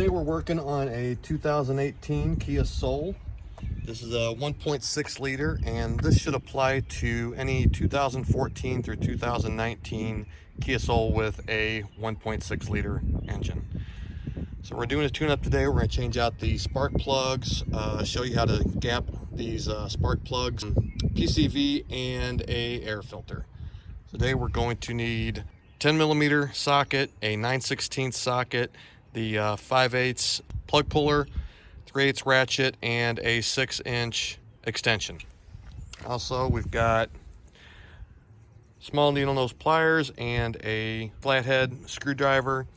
Today we're working on a 2018 Kia Soul. This is a 1.6 liter, and this should apply to any 2014 through 2019 Kia Soul with a 1.6 liter engine. So we're doing a tune-up today. We're going to change out the spark plugs, show you how to gap these spark plugs, PCV, and a air filter. Today we're going to need 10 millimeter socket, a 9/16 socket, the 5/8 plug puller, 3/8 ratchet, and a 6-inch extension. Also, we've got small needle nose pliers and a flathead screwdriver,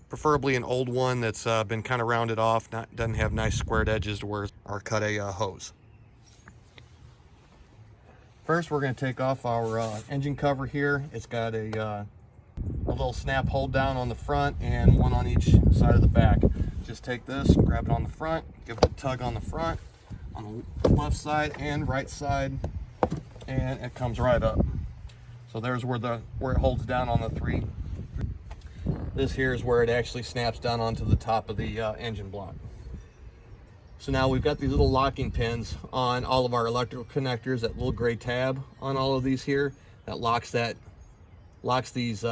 preferably an old one that's been kind of rounded off, doesn't have nice squared edges to where or cut a hose. First, we're going to take off our engine cover here. It's got a little snap hold down on the front and one on each side of the back. Just take this, grab it on the front, give it a tug on the front, on the left side and right side, and it comes right up. So there's where it holds down on the three. This here is where it actually snaps down onto the top of the engine block. So now we've got these little locking pins on all of our electrical connectors, that little gray tab on all of these here that locks these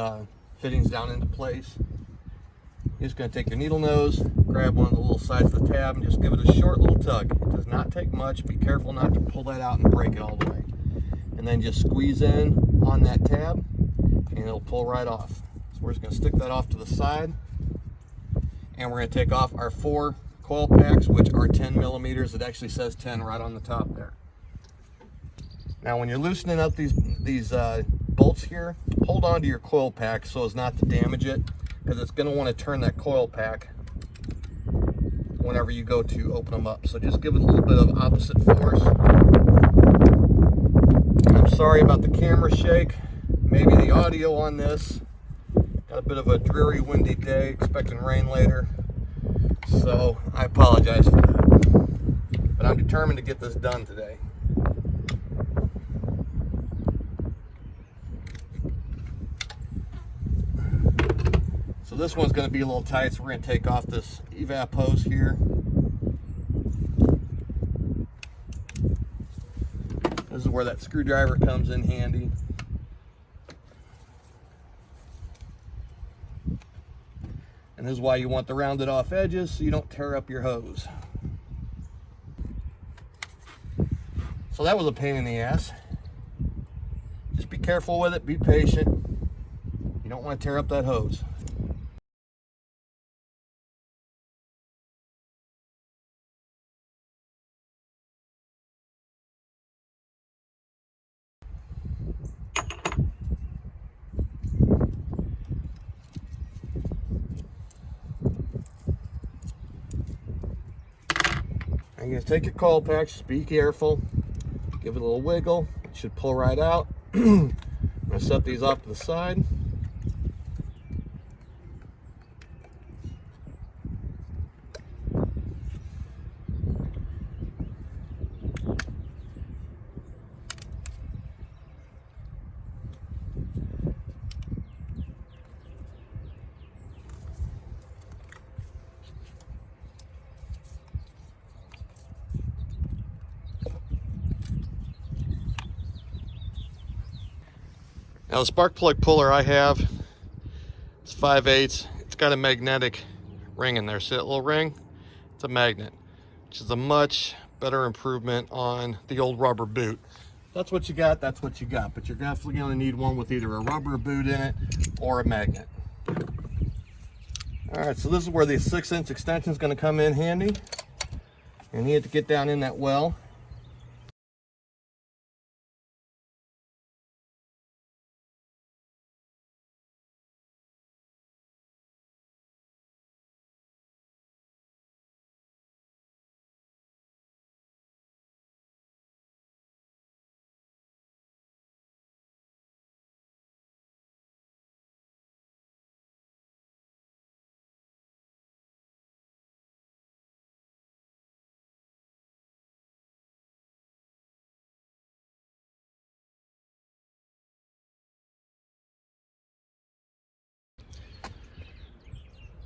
fittings down into place. You're just going to take your needle nose, grab one of the little sides of the tab, and just give it a short little tug. It does not take much. Be careful not to pull that out and break it all the way. And then just squeeze in on that tab and it'll pull right off. So we're just going to stick that off to the side, and we're going to take off our 4 coil packs, which are 10 millimeters. It actually says 10 right on the top there. Now when you're loosening up these bolts here, hold on to your coil pack so as not to damage it, because it's going to want to turn that coil pack whenever you go to open them up. So just give it a little bit of opposite force. I'm sorry about the camera shake, maybe the audio on this. Got a bit of a dreary, windy day, expecting rain later, so I apologize for that. But I'm determined to get this done today. So this one's going to be a little tight, so we're going to take off this evap hose here. This is where that screwdriver comes in handy. And this is why you want the rounded off edges so you don't tear up your hose. So that was a pain in the ass. Just be careful with it, be patient. You don't want to tear up that hose. I'm going to take your coil packs, just be careful, give it a little wiggle, it should pull right out. I'm going to set these off to the side. Now the spark plug puller I have, it's 5/8. It's got a magnetic ring in there. See that little ring? It's a magnet, which is a much better improvement on the old rubber boot. That's what you got, that's what you got. But you're definitely going to need one with either a rubber boot in it or a magnet. Alright, so this is where the 6-inch extension is going to come in handy. You need to get down in that well.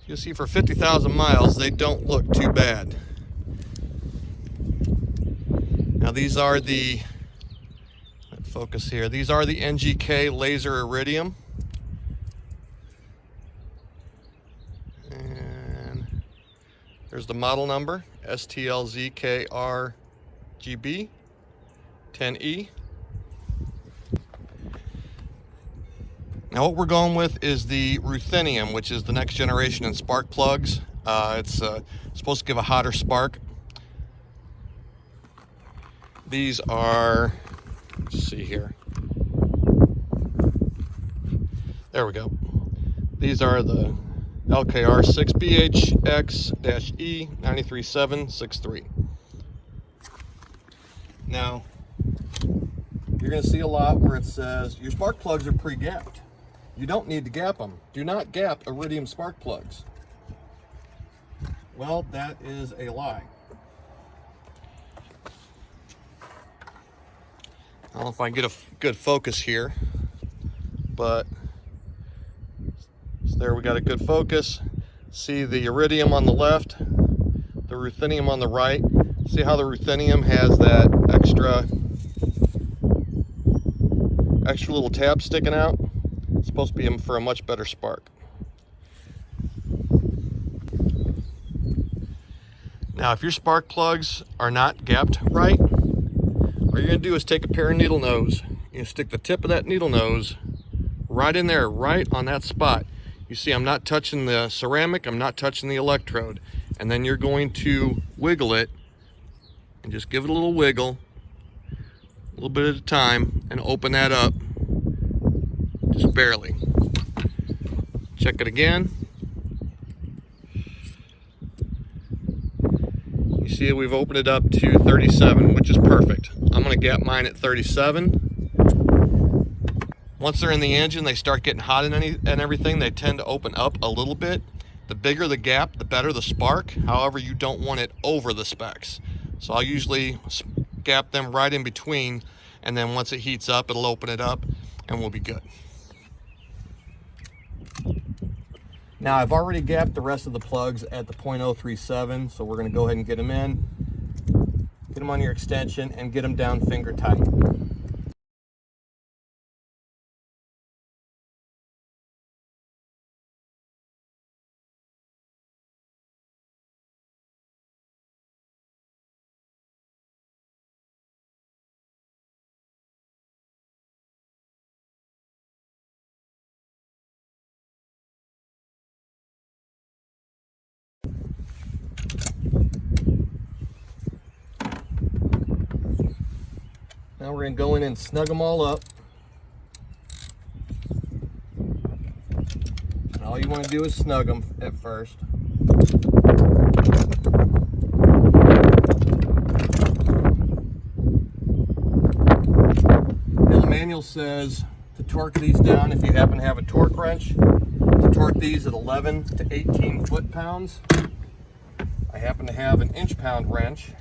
You'll see for 50,000 miles, they don't look too bad. Now these are the, let's focus here, these are the NGK laser iridium. And there's the model number, STLZKRGB 10E. Now what we're going with is the ruthenium, which is the next generation in spark plugs. It's supposed to give a hotter spark. These are, let's see here. There we go. These are the LKR 6BHX-E 93763. Now, you're going to see a lot where it says your spark plugs are pre-gapped. You don't need to gap them. Do not gap iridium spark plugs. Well, that is a lie. I don't know if I can get a good focus here, but so there we got a good focus. See the iridium on the left, the ruthenium on the right. See how the ruthenium has that extra little tab sticking out? It's supposed to be for a much better spark. Now, if your spark plugs are not gapped right, all you're going to do is take a pair of needle nose. You stick the tip of that needle nose right in there, right on that spot. You see I'm not touching the ceramic, I'm not touching the electrode. And then you're going to wiggle it and just give it a little wiggle, a little bit at a time, and open that up, just barely. Check it again. You see we've opened it up to 37, which is perfect. I'm going to gap mine at 37. Once they're in the engine, they start getting hot and everything. They tend to open up a little bit. The bigger the gap, the better the spark. However, you don't want it over the specs. So I'll usually gap them right in between, and then once it heats up, it'll open it up and we'll be good. Now I've already gapped the rest of the plugs at the 0.037, so we're going to go ahead and get them in, get them on your extension, and get them down finger tight. Now we're going to go in and snug them all up. And all you want to do is snug them at first. Now the manual says to torque these down, if you happen to have a torque wrench, to torque these at 11 to 18 foot-pounds. I happen to have an inch-pound wrench.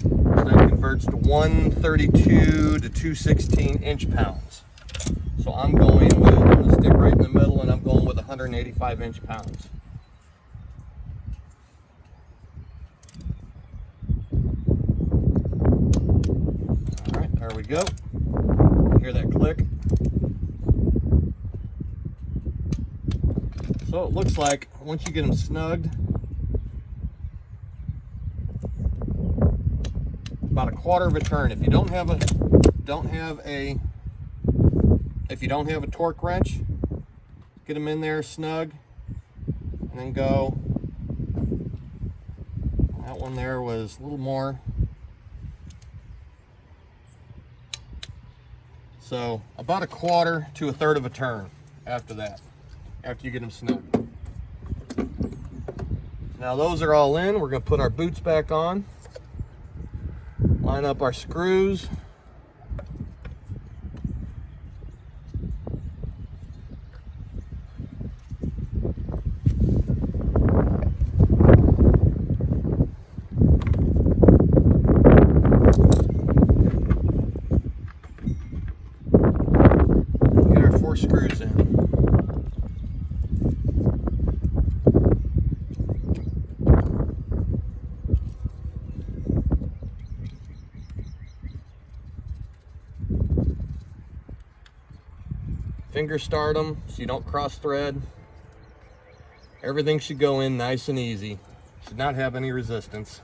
That converts to 132 to 216 inch-pounds. So I'm going with, I'm going to stick right in the middle, and I'm going with 185 inch-pounds. All right, there we go. Hear that click? So it looks like once you get them snugged, about a quarter of a turn. If you don't have a torque wrench, get them in there snug, and then go. That one there was a little more. So about a quarter to a third of a turn after that, after you get them snug. Now those are all in. We're going to put our boots back on. Line up our screws. Get our 4 screws in. Finger start them so you don't cross thread. Everything should go in nice and easy. Should not have any resistance.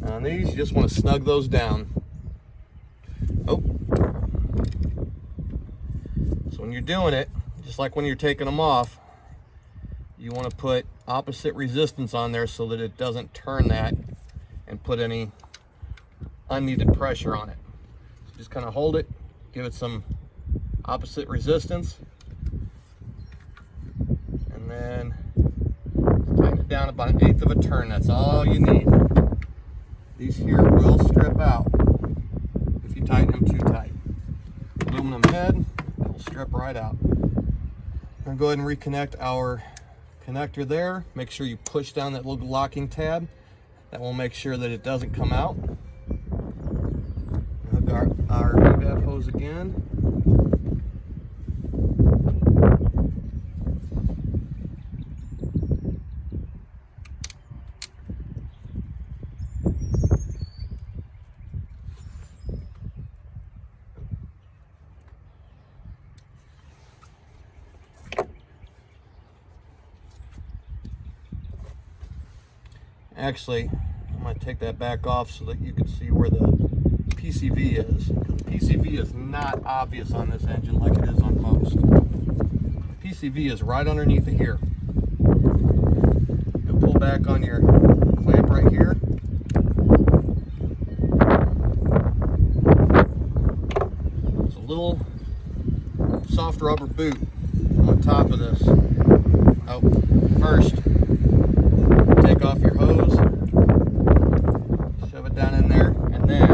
On these, you just want to snug those down. Oh. So when you're doing it, just like when you're taking them off, you want to put opposite resistance on there so that it doesn't turn that and put any unneeded pressure on it. So just kind of hold it, give it some opposite resistance, and then tighten it down about 1/8 of a turn. That's all you need. These here will strip out if you tighten them too tight. Aluminum head, it will strip right out. I'm going to go ahead and reconnect our connector there. Make sure you push down that little locking tab. That will make sure that it doesn't come out. Hook our evap hose again. Actually, I'm going to take that back off so that you can see where the PCV is. The PCV is not obvious on this engine like it is on most. The PCV is right underneath it here. You'll pull back on your clamp right here. There's a little soft rubber boot on top of this. Oh, first, take off your hose, shove it down in there, and then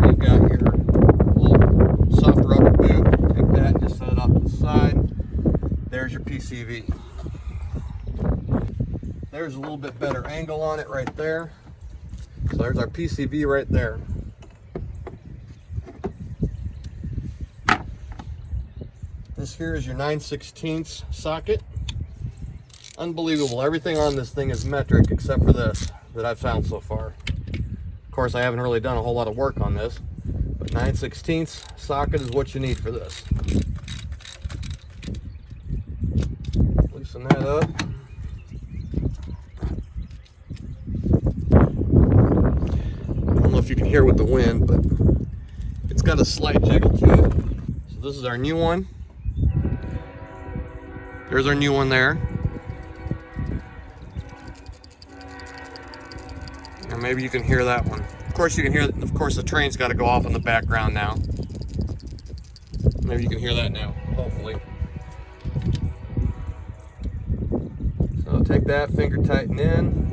you've got your little soft rubber boot. Take that and just set it off to the side. There's your PCV. There's a little bit better angle on it right there. So there's our PCV right there. This here is your 9/16 socket. Unbelievable. Everything on this thing is metric except for this that I've found so far. Of course, I haven't really done a whole lot of work on this, but 9/16 socket is what you need for this. Loosen that up. I don't know if you can hear with the wind, but it's got a slight jiggle to it. So this is our new one. There's our new one there. And maybe you can hear that one. Of course you can hear, of course the train's got to go off in the background now. Maybe you can hear that now, hopefully. So take that, finger tighten in.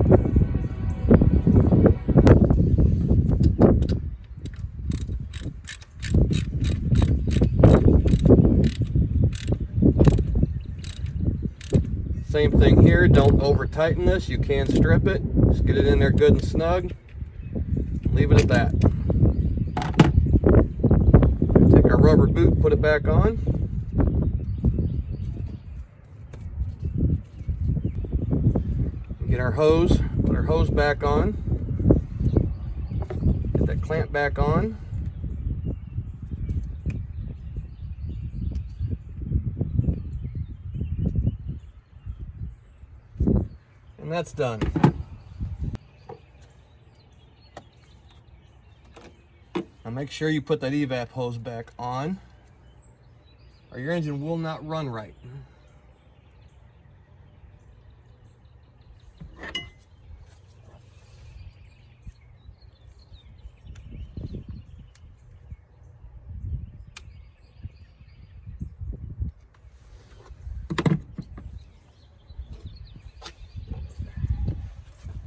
Same thing here, don't over tighten this, you can strip it. Just get it in there good and snug. Leave it at that. Take our rubber boot, put it back on. Get our hose, put our hose back on. Get that clamp back on. And that's done. Now make sure you put that evap hose back on, or your engine will not run right.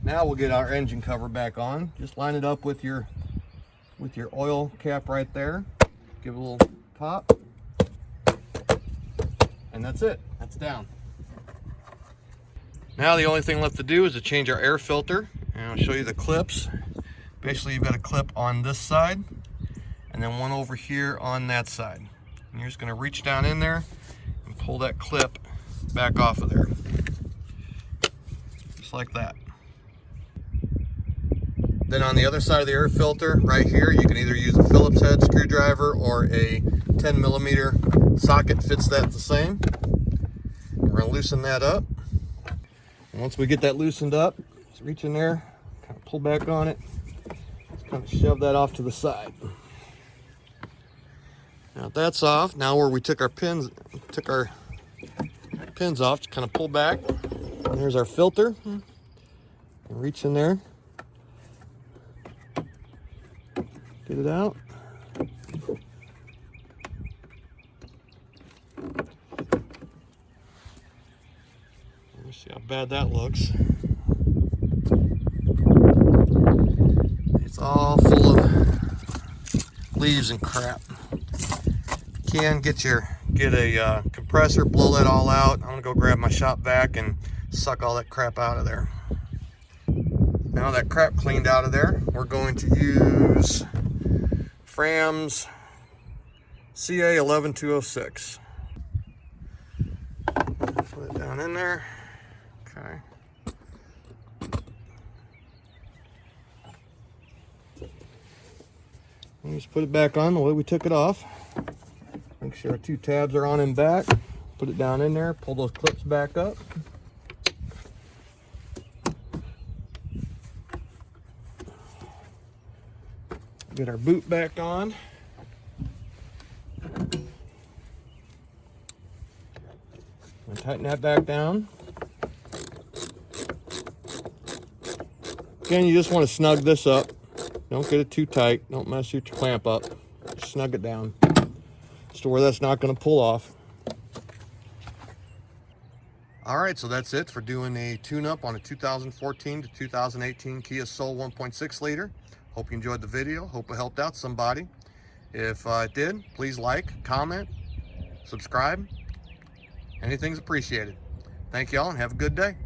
Now we'll get our engine cover back on. Just line it up with your oil cap right there. Give it a little pop. And that's it. That's down. Now the only thing left to do is to change our air filter. And I'll show you the clips. Basically you've got a clip on this side and then one over here on that side. And you're just going to reach down in there and pull that clip back off of there. Just like that. Then on the other side of the air filter, right here, you can either use a Phillips head screwdriver or a 10mm socket fits that the same. We're gonna loosen that up. And once we get that loosened up, just reach in there, kind of pull back on it, just kind of shove that off to the side. Now that's off. Now where we took our pins off, just kind of pull back. And there's our filter. And reach in there, get it out. Let's see how bad that looks. It's all full of leaves and crap. If you can, get a compressor, blow that all out. I'm gonna go grab my shop vac and suck all that crap out of there. Now that crap cleaned out of there, we're going to use Fram's CA 11206. Put it down in there. Okay. And just put it back on the way we took it off. Make sure our two tabs are on and back. Put it down in there, pull those clips back up. Get our boot back on. And tighten that back down. Again, you just want to snug this up. Don't get it too tight. Don't mess your clamp up. Just snug it down just to where that's not going to pull off. All right, so that's it for doing a tune-up on a 2014 to 2018 Kia Soul 1.6 liter. Hope you enjoyed the video. Hope it helped out somebody. If it did, please like, comment, subscribe. Anything's appreciated. Thank y'all and have a good day.